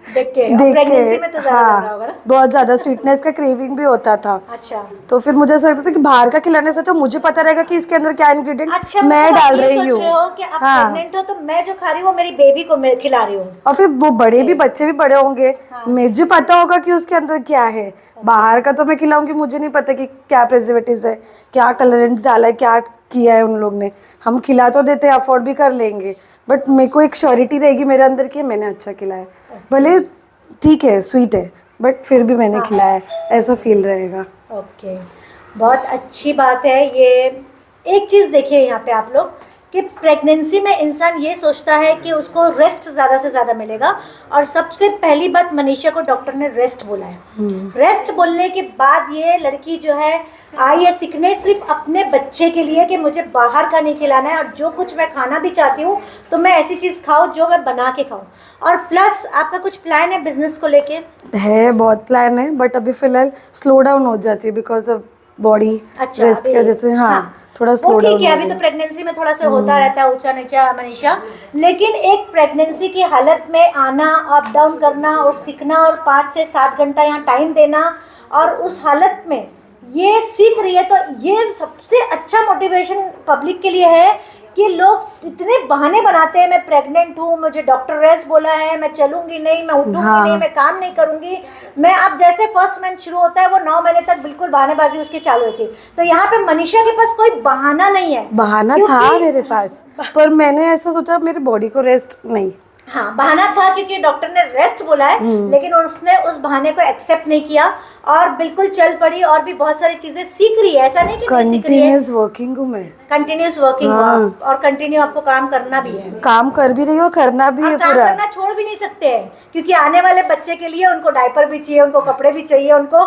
देख के प्रेगनेंसी में तो ज़्यादा लग रहा होगा ना? बहुत ज़्यादा स्वीटनेस का क्रेविंग भी होता था। अच्छा, तो फिर मुझे ऐसा लगता था कि बाहर का खिलाने से तो मुझे पता रहेगा कि इसके अंदर क्या इंग्रेडिएंट अच्छा, मैं मतलब आप डाल ये रही सोच हूँ। रहे हो कि आप हाँ, प्रेग्नेंट हो तो मैं जो खा रही हूँ वो मेरी बेबी को मैं खिला रही हूँ। और फिर वो बड़े भी, बच्चे भी बड़े होंगे, मुझे पता होगा कि उसके अंदर क्या है। बाहर का तो मैं खिलाऊंगी, मुझे नहीं पता कि क्या प्रिजर्वेटिव्स है, क्या कलरेंट्स डाला है, क्या किया है उन लोग ने। हम खिला तो देते, अफोर्ड भी कर लेंगे, बट मेरे को एक श्योरिटी रहेगी मेरे अंदर कि मैंने अच्छा खिलाया, भले ठीक है स्वीट है बट फिर भी मैंने खिलाया, ऐसा फील रहेगा। ओके, बहुत अच्छी बात है ये। एक चीज़ देखिए यहाँ पे आप लोग कि प्रेगनेंसी में इंसान ये सोचता है कि उसको रेस्ट ज़्यादा से ज़्यादा मिलेगा, और सबसे पहली बात मनीषा को डॉक्टर ने रेस्ट बोला है। रेस्ट बोलने के बाद ये लड़की जो है आई है सीखने सिर्फ अपने बच्चे के लिए कि मुझे बाहर का नहीं खिलाना है, और जो कुछ मैं खाना भी चाहती हूँ तो मैं ऐसी चीज़ खाऊँ जो मैं बना के खाऊँ। और प्लस आपका कुछ प्लान है बिजनेस को लेके? है, बहुत प्लान है, बट अभी फिलहाल स्लो डाउन हो जाती है बिकॉज ऑफ बॉडी रेस्ट की वजह से। हाँ, थोड़ा स्लो वो डाउन ठीक है, अभी तो प्रेगनेंसी में थोड़ा सा होता रहता है ऊंचा नीचा मनीषा, लेकिन एक प्रेगनेंसी की हालत में आना, अप डाउन करना और सीखना, और 5 से 7 घंटा यहाँ टाइम देना, और उस हालत में ये सीख रही है, तो ये सबसे अच्छा मोटिवेशन पब्लिक के लिए है कि लोग इतने बहाने बनाते हैं, मैं प्रेग्नेंट हूँ, मुझे डॉक्टर रेस्ट बोला है, मैं चलूंगी नहीं, मैं उठूंगी नहीं, मैं काम नहीं करूंगी। मैं अब जैसे फर्स्ट मंथ शुरू होता है वो 9 महीने तक बिल्कुल बहानेबाजी उसकी चालू होती है, तो यहाँ पे मनीषा के पास कोई बहाना नहीं है। बहाना था मेरे पास, पर मैंने ऐसा सोचा मेरी बॉडी को रेस्ट नहीं। हाँ, बहाना था क्योंकि डॉक्टर ने रेस्ट बोला है, लेकिन उसने उस बहाने को एक्सेप्ट नहीं किया और बिल्कुल चल पड़ी, और भी बहुत सारी चीजें सीख रही है, ऐसा नहीं कि नहीं सीख रही है। कंटिन्यूस वर्किंग हूँ मैं, कंटिन्यूस वर्किंग और कंटिन्यू आपको काम करना भी है, काम कर भी रही हूँ, करना भी है काम पूरा। करना छोड़ भी नहीं सकते हैं, क्योंकि आने वाले बच्चे के लिए उनको डायपर भी चाहिए, उनको कपड़े भी चाहिए, उनको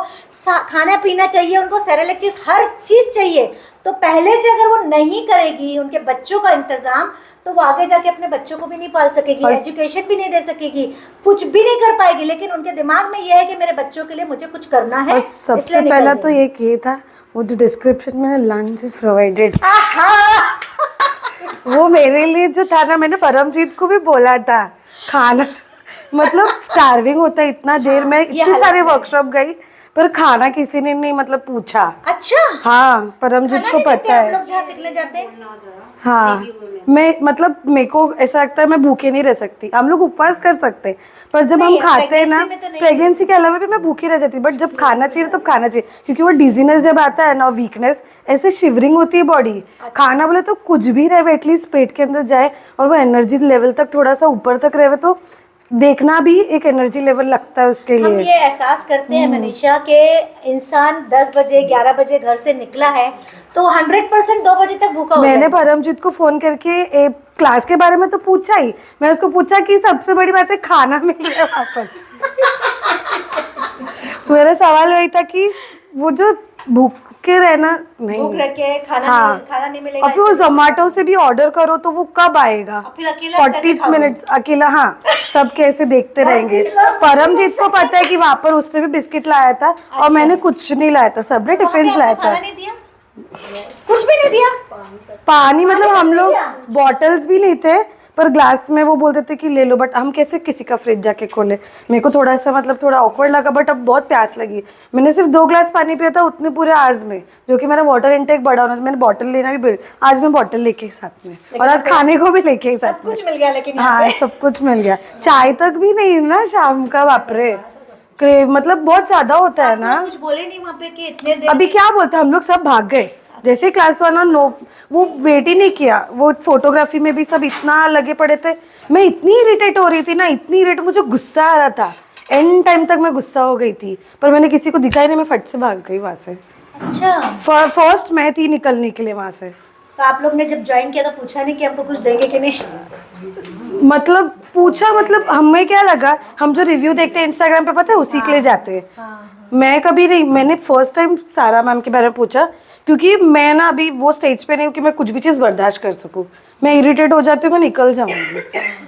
खाना पीना चाहिए, उनको सेरेलैक चीज, हर चीज चाहिए। तो पहले से अगर वो नहीं करेगी उनके बच्चों का इंतजाम, तो वो आगे जाके अपने बच्चों को भी नहीं पाल सकेगी, एजुकेशन भी नहीं दे सकेगी, कुछ भी नहीं कर पाएगी। लेकिन उनके दिमाग में ये है कि मेरे बच्चों के लिए मुझे कुछ करना है। और सबसे पहला तो एक ये था, वो जो डिस्क्रिप्शन में लंच इज प्रोवाइडेड, वो मेरे लिए जो था ना, मैंने परमजीत को भी बोला था, खाना मतलब स्टार्विंग होता है इतना देर में, इतने सारे वर्कशॉप गई पर खाना किसी ने नहीं मतलब पूछा। अच्छा, हाँ, परमजीत को पता है। आप लोग जहाँ सीखने जाते हैं? हाँ, मैं मतलब मेरे को ऐसा लगता है मैं भूखे नहीं रह सकती। हम लोग उपवास कर सकते हैं, पर जब हम खाते हैं ना, प्रेगनेंसी के अलावा भी मैं भूखी रह जाती, बट जब खाना चाहिए तब खाना चाहिए, क्योंकि वो डिजीनेस जब आता है ना, वीकनेस, ऐसे शिवरिंग होती है बॉडी। खाना बोले तो कुछ भी रहे, एटलीस्ट पेट के अंदर जाए और वो एनर्जी लेवल तक थोड़ा सा ऊपर तक रहे, तो देखना भी एक एनर्जी लेवल लगता है उसके हम लिए। ये एहसास करते हैं मनीषा के इंसान 10 बजे 11 बजे घर से निकला है तो 100% 2 बजे तक भूखा हो मैंने जाएगा। परमजीत को फोन करके क्लास के बारे में तो पूछा ही, मैं उसको पूछा कि सबसे बड़ी बात है खाना मिल रहा है वहाँ पर। मेरा सवाल वही था कि वो जो भूख के रहना नहीं, भूख रखे खाना हाँ, खाना नहीं मिलेगा, और फिर वो जोमेटो से भी ऑर्डर करो तो वो कब आएगा, फिर अकेला 40 मिनट्स अकेला। हाँ, सब कैसे देखते रहेंगे। परमजीत को पता है कि वहाँ पर उसने भी बिस्किट लाया था और मैंने कुछ नहीं लाया था, सबने टिफिन लाया था। नहीं दिया, कुछ भी नहीं दिया, पानी मतलब हम लोग बॉटल्स भी नहीं थे, पर ग्लास में वो बोलते थे कि ले लो, बट हम कैसे किसी का फ्रिज जाके खोले। मेरे को थोड़ा सा मतलब थोड़ा ऑकवर्ड लगा, बट अब बहुत प्यास लगी। मैंने सिर्फ 2 ग्लास पानी पिया था उतने पूरे आवर्स में, जो कि मेरा वाटर इनटेक बढ़ा होना। मैंने बॉटल लेना भी आज मैं बॉटल लेके साथ में, और आज खाने को भी लेके साथ में। कुछ मिल गया लेकिन हाँ, सब कुछ मिल गया। चाय तक भी नहीं ना शाम का, बापरे क्रेव मतलब बहुत ज्यादा होता है ना। कुछ बोले नहीं वहाँ पे कि इतने देर अभी क्या बोलते, हम लोग सब भाग गए जैसे क्लास 1 और नो, वो वेट ही नहीं किया। वो फोटोग्राफी में भी सब इतना लगे पड़े थे। मैं इतनी इरिटेट हो रही थी ना, इतनी इरिटेट, मुझे गुस्सा आ रहा था। एंड टाइम तक मैं गुस्सा हो गई थी, पर मैंने किसी को दिखाई नहीं, मैं फट से भाग गई वहां से। अच्छा, फर्स्ट मैं थी निकलने के लिए वहां से। तो आप लोग ने जब ज्वाइन किया तो पूछा नहीं कि हमको कुछ देंगे कि नहीं? मतलब पूछा, मतलब हमें क्या लगा, हम जो रिव्यू देखते हैं इंस्टाग्राम पे पता है उसी के लिए जाते हैं। मैं कभी नहीं, मैंने फर्स्ट टाइम सारा मैम के बारे में पूछा, क्योंकि मैं ना अभी वो स्टेज पे नहीं हूँ कि मैं कुछ भी चीज़ बर्दाश्त कर सकूँ। मैं इरिटेट हो जाती हूँ, मैं निकल जाऊँगी,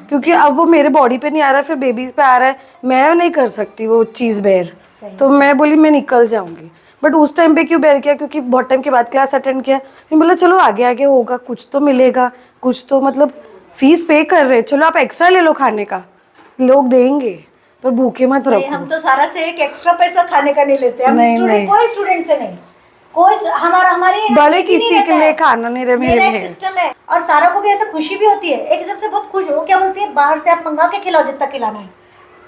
क्योंकि अब वो मेरे बॉडी पे नहीं आ रहा है, फिर बेबीज पे आ रहा है, मैं नहीं कर सकती वो चीज़ बेयर। तो मैं बोली मैं निकल जाऊँगी, बट उस टाइम पे क्यों बेयर किया, क्योंकि बहुत टाइम के बाद क्लास अटेंड किया। फिर बोला चलो आगे आगे होगा, कुछ तो मिलेगा, कुछ तो मतलब फीस पे कर रहे, चलो आप एक्स्ट्रा ले लो, खाने का लोग देंगे, पर भूखे मत नहीं, रखो। हम तो सारा से एक एक्स्ट्रा पैसा खाने का नहीं लेते। हम नहीं, स्टूडेंट, नहीं। कोई स्टूडेंट से नहीं, कोई हमारी भले किसी के लिए खाना नहीं रहे, मेरा मेरे एक में सिस्टम है। और सारा को भी ऐसा खुशी भी होती है, एक हिसाब से बहुत खुश हो। क्या बोलती है, बाहर से आप मंगा के खिलाओ जितना खिलाना है,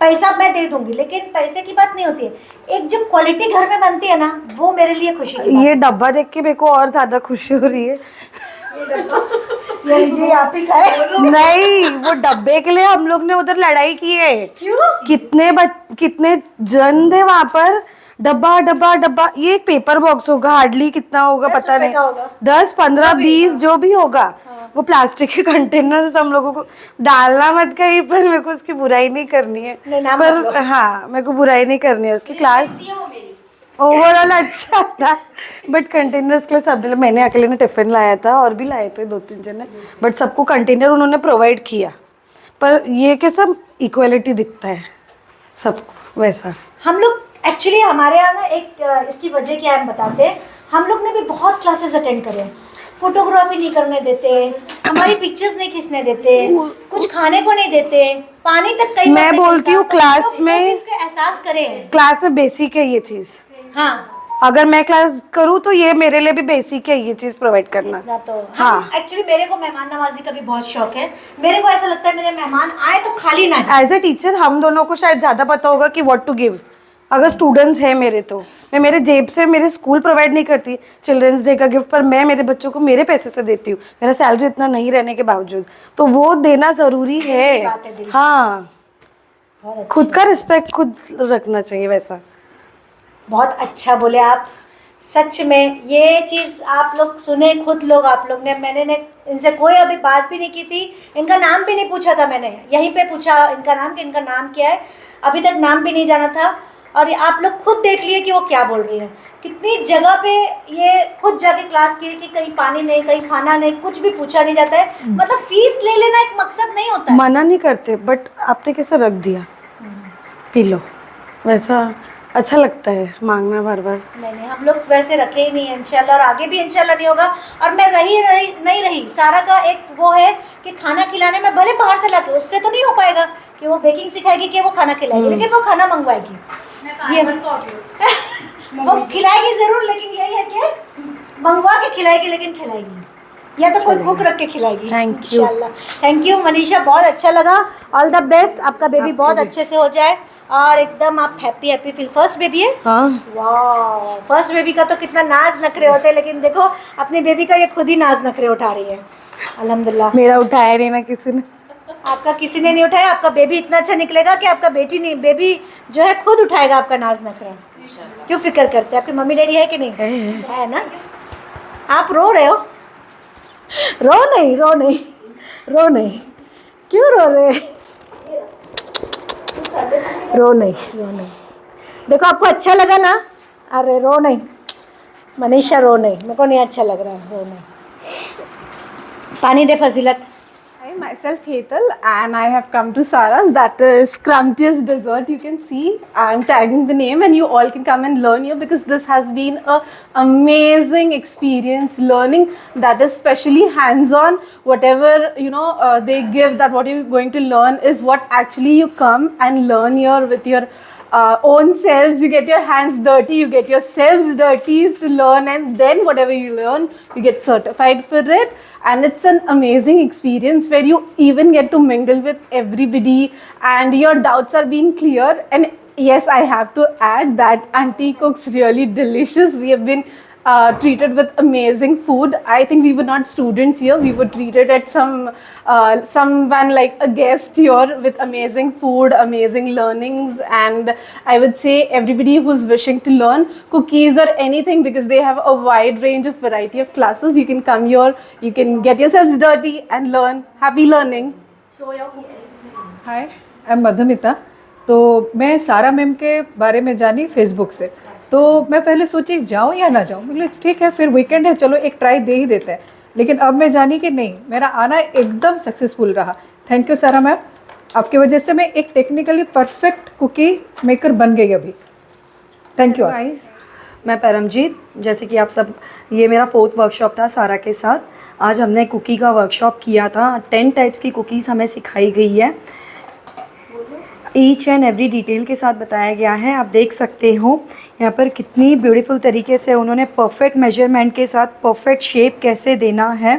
पैसा मैं दे दूंगी, लेकिन पैसे की बात नहीं होती है। एक जो क्वालिटी घर में बनती है ना, वो मेरे लिए खुशी की ये डब्बा देख के मेरे को और ज्यादा खुशी हो रही है। ये लीजिए, आप ही का है। नहीं, वो डब्बे के लिए हम लोग ने उधर लड़ाई की है। क्यों? कितने जन थे वहां पर। डब्बा डब्बा डब्बा, ये एक पेपर बॉक्स होगा, हार्डली कितना होगा 10 पता रुपए नहीं, का होगा। 10 15 20 जो भी होगा। वो प्लास्टिक के कंटेनर हम लोगों को डालना मत कहीं पर, मेरे को उसकी बुराई नहीं करनी है। नहीं, नाम मत लो। पर हाँ, मेरे को बुराई नहीं करनी है उसकी। क्लास ओवरऑल अच्छा था, बट कंटेनर्स के लिए सब ने, मैंने अकेले ने टिफिन लाया था, और भी लाए थे 2-3 जने, बट सबको कंटेनर उन्होंने प्रोवाइड किया। पर ये कैसा इक्वलिटी दिखता है सबको वैसा। हम लोग एक्चुअली हमारे यहाँ ना एक इसकी वजह क्या है हम बताते हैं। हम लोग ने भी बहुत क्लासेस अटेंड करे हैं, फोटोग्राफी नहीं करने देते, हमारी पिक्चर्स नहीं खींचने देते, कुछ खाने को नहीं देते, पानी तक कई मैं बोलती हूँ क्लास में, इसका एहसास करें। क्लास में बेसिक है ये चीज। हाँ, अगर मैं क्लास करूँ तो ये मेरे लिए भी बेसिक है ये चीज प्रोवाइड करना। ना तो हाँ, एक्चुअली मेरे को मेहमान नवाजी का भी बहुत शौक है। मेरे को ऐसा लगता है मेरे मेहमान आए तो खाली ना जाए। एज ए टीचर हम दोनों को शायद ज्यादा पता होगा कि व्हाट टू गिव। अगर स्टूडेंट्स हैं मेरे, तो मैं मेरे जेब से, मेरे स्कूल प्रोवाइड नहीं करती चिल्ड्रंस डे का गिफ्ट, पर मैं मेरे बच्चों को मेरे पैसे से देती हूँ, मेरा सैलरी इतना नहीं रहने के बावजूद, तो वो देना जरूरी है। बात है, दिल की। हाँ, बहुत अच्छा, खुद का रिस्पेक्ट खुद रखना चाहिए वैसा। बहुत अच्छा बोले आप। सच में ये चीज़ आप लोग सुने खुद लोग, आप लोग ने, मैंने इनसे कोई अभी बात भी नहीं की थी, इनका नाम भी नहीं पूछा था मैंने, यहीं पे पूछा इनका नाम कि इनका नाम क्या है, अभी तक नाम भी नहीं जाना था। और ये आप लोग खुद देख लिए कि वो क्या बोल रही है, कितनी जगह पे ये खुद जाके क्लास की कि कहीं पानी नहीं, कहीं खाना नहीं, कुछ भी पूछा नहीं जाता है। मतलब फीस ले लेना एक मकसद नहीं होता है। मना नहीं करते, बट आपने कैसे रख दिया, पी लो, वैसा अच्छा लगता है मांगना बार बार। नहीं, हम लोग वैसे रखे ही नहीं है इंशाल्लाह, और आगे भी इंशाल्लाह नहीं होगा। और मैं नहीं रही सारा का एक वो है कि खाना खिलाने में, भले बाहर से लाके, उससे तो नहीं हो पाएगा कि वो बेकिंग सिखाएगी कि वो खाना खिलाएगी, लेकिन वो खाना मंगवाएगी, ये वो खिलाएगी जरूर, लेकिन यही है कि मंगवा के खिलाएगी, लेकिन खिलाएगी, या तो कोई कुक रख के खिलाएगी। Thank you. इंशाल्लाह। थैंक यू मनीषा, बहुत अच्छा लगा। ऑल द बेस्ट, आपका बेबी बहुत अच्छे से हो जाए और एकदम आप हैप्पी फील। फर्स्ट बेबी है? हाँ, वाह, फर्स्ट बेबी का तो कितना नाज नखरे होते हैं, लेकिन देखो अपनी बेबी का ये खुद ही नाज नखरे उठा रही है। अल्हम्दुलिल्लाह। मेरा उठाया नहीं ना किसी ने। आपका किसी ने नहीं उठाया, आपका बेबी इतना अच्छा निकलेगा कि आपका बेबी जो है खुद उठाएगा आपका नाज नखरा। क्यों फिक्र करते हैं? आपकी मम्मी डैडी है कि नहीं? है ना? आप रो रहे हो? रो नहीं, क्यों रो रहे? रो नहीं। देखो आपको अच्छा लगा ना? अरे रो नहीं मनीषा, रो नहीं, मेरे को नहीं अच्छा लग रहा है, रो नहीं। पानी दे फजीलत। myself Hetal and I have come to Sara's, that is Scrumptious Dessert. You can see I'm tagging the name and you all can come and learn here because this has been a amazing experience learning that is specially hands-on. Whatever they give, that what you're going to learn is what actually you come and learn here with your own selves. You get your hands dirty, you get yourselves dirty to learn, and then whatever you learn you get certified for it. And it's an amazing experience where you even get to mingle with everybody and your doubts are being cleared. And yes, I have to add that auntie cooks really delicious. We have been treated with amazing food. I think we were not students here, we were treated at someone like a guest here with amazing food, amazing learnings. And I would say everybody who's wishing to learn cookies or anything, because they have a wide range of variety of classes, you can come here, you can get yourselves dirty and learn. Happy learning. Hi, I am Madhumita. तो मैं सारा मैम के बारे में जानी फेसबुक से, तो मैं पहले सोची जाऊँ या ना जाऊँ। बोले ठीक है, फिर वीकेंड है, चलो एक ट्राई दे ही देते हैं। लेकिन अब मैं जानी कि नहीं, मेरा आना एकदम सक्सेसफुल रहा। थैंक यू सारा मैम, आपकी वजह से मैं एक टेक्निकली परफेक्ट कुकी मेकर बन गई अभी। Thank you. मैं परमजीत, जैसे कि आप सब, ये मेरा 4th वर्कशॉप था सारा के साथ। आज हमने कुकी का वर्कशॉप किया था। 10 टाइप्स की कुकीज़ हमें सिखाई गई है, ईच एंड एवरी डिटेल के साथ बताया गया है। आप देख सकते हो यहाँ पर कितनी ब्यूटीफुल तरीके से उन्होंने परफेक्ट मेजरमेंट के साथ परफेक्ट शेप कैसे देना है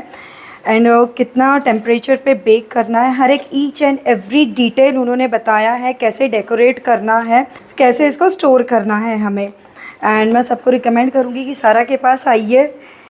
एंड कितना टेम्परेचर पे बेक करना है, हर एक ईच एंड एवरी डिटेल उन्होंने बताया है। कैसे डेकोरेट करना है, कैसे इसको स्टोर करना है हमें। एंड मैं सबको रिकमेंड करूँगी कि सारा के पास आइए,